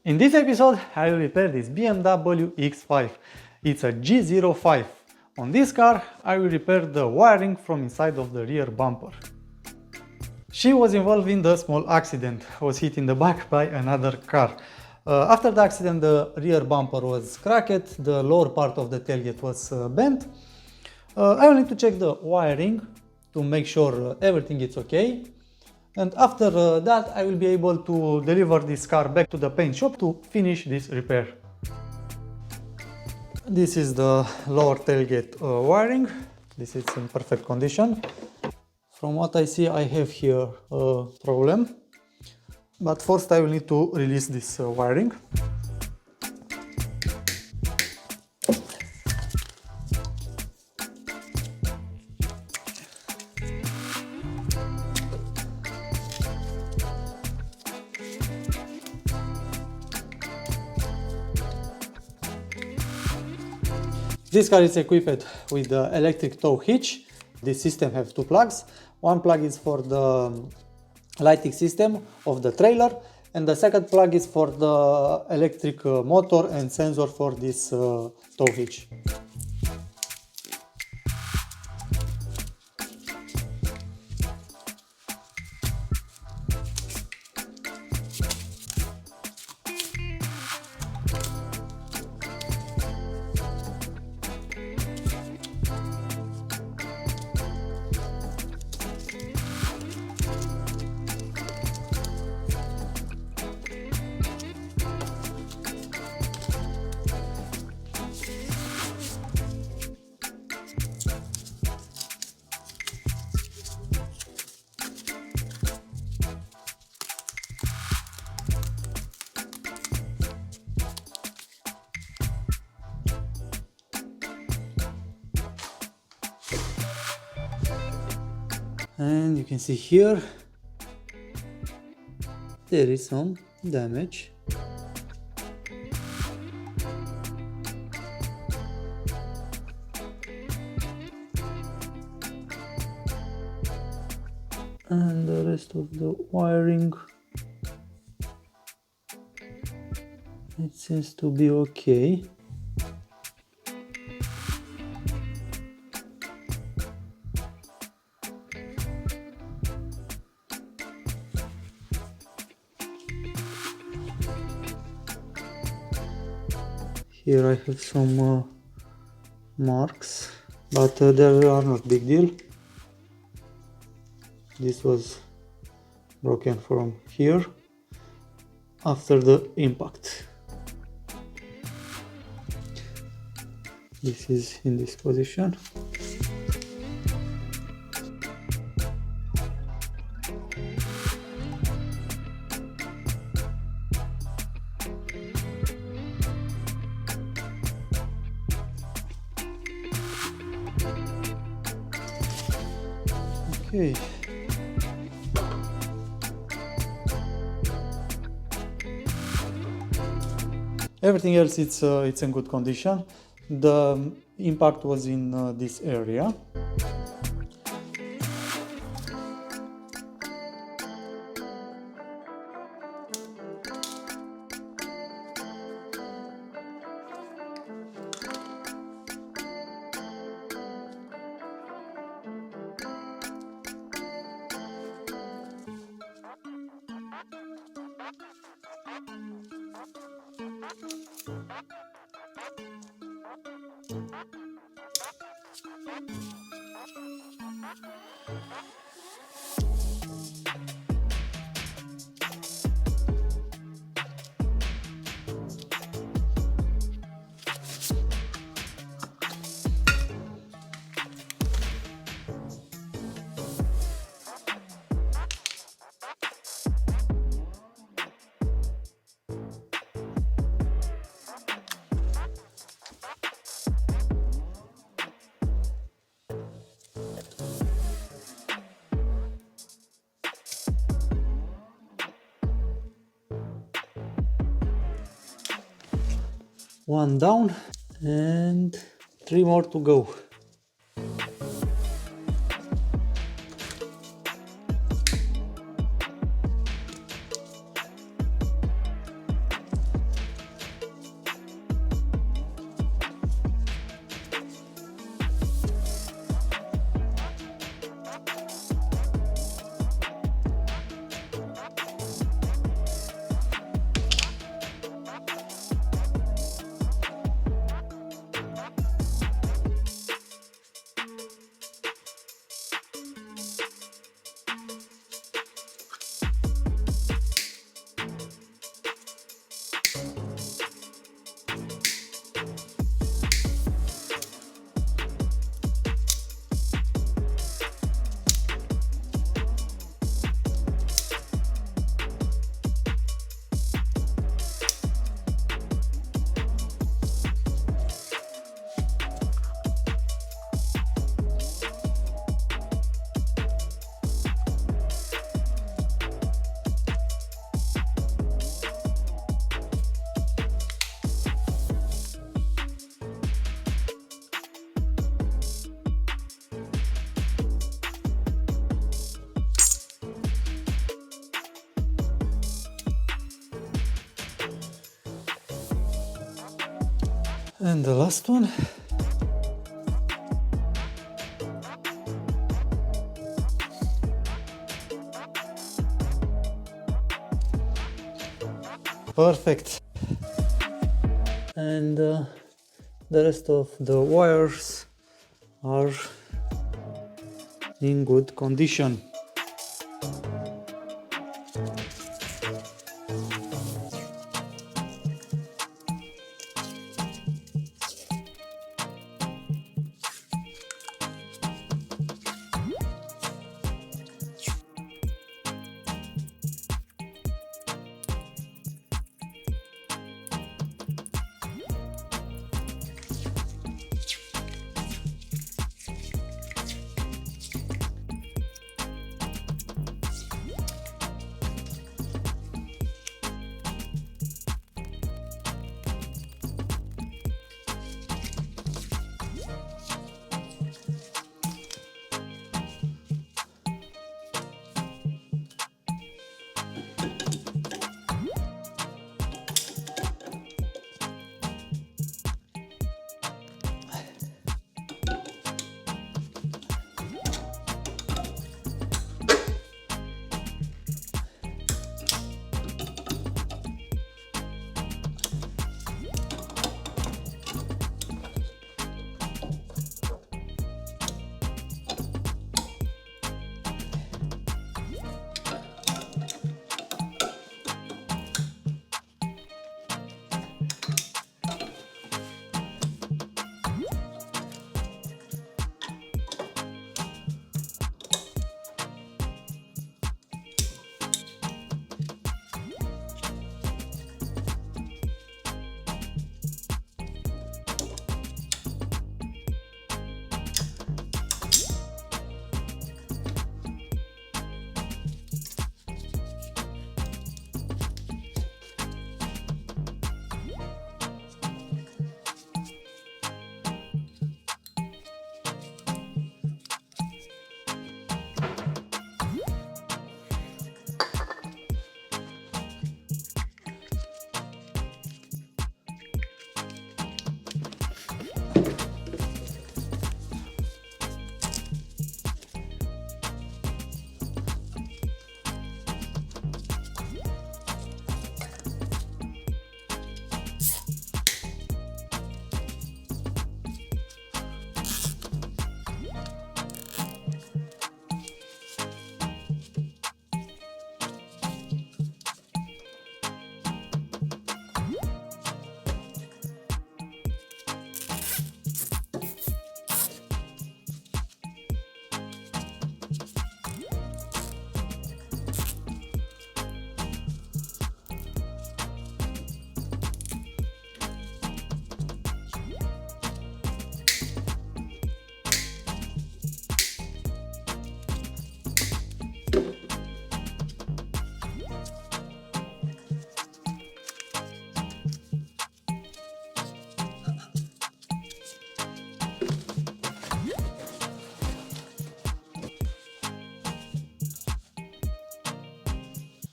In this episode, I will repair this BMW X5. It's a G05. On this car, I will repair the wiring from inside of the rear bumper. She was involved in the small accident, was hit in the back by another car. After the accident, the rear bumper was cracked, the lower part of the tailgate was bent. I will need to check the wiring to make sure everything is okay. And after that, I will be able to deliver this car back to the paint shop to finish this repair. This is the lower tailgate wiring. This is in perfect condition. From what I see, I have here a problem. But first I will need to release this wiring. This car is equipped with the electric tow hitch. This system has two plugs. One plug is for the lighting system of the trailer, and the second plug is for the electric motor and sensor for this tow hitch. And you can see here there is some damage. And the rest of the wiring, it seems to be okay. Here I have some marks, but they are not big deal. This was broken from here after the impact. This is in this position. Okay. Everything else it's in good condition. The impact was in this area. One down and 3 more to go. And the last one. Perfect. And the rest of the wires are in good condition.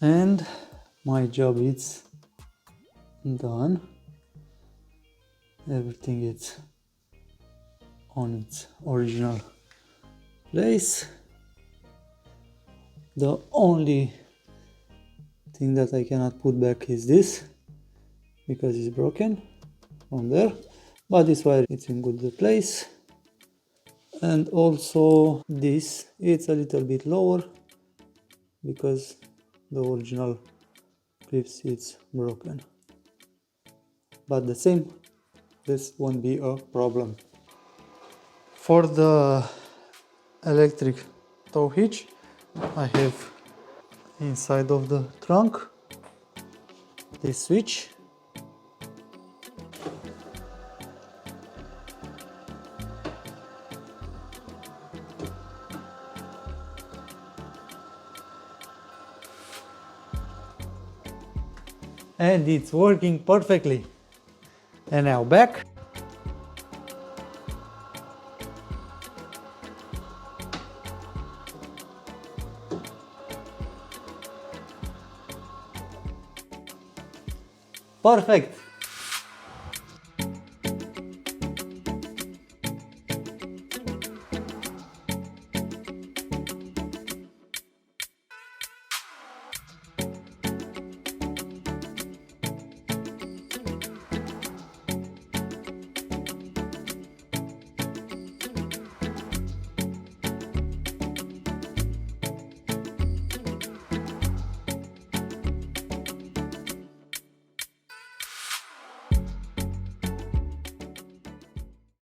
And my job is done. Everything is on its original place. The only thing that I cannot put back is this, because it's broken from there, but this wire it's in good place. And also this, it's a little bit lower because the original clips is broken, but the same, this won't be a problem. For the electric tow hitch, I have inside of the trunk this switch. And it's working perfectly. And now back. Perfect.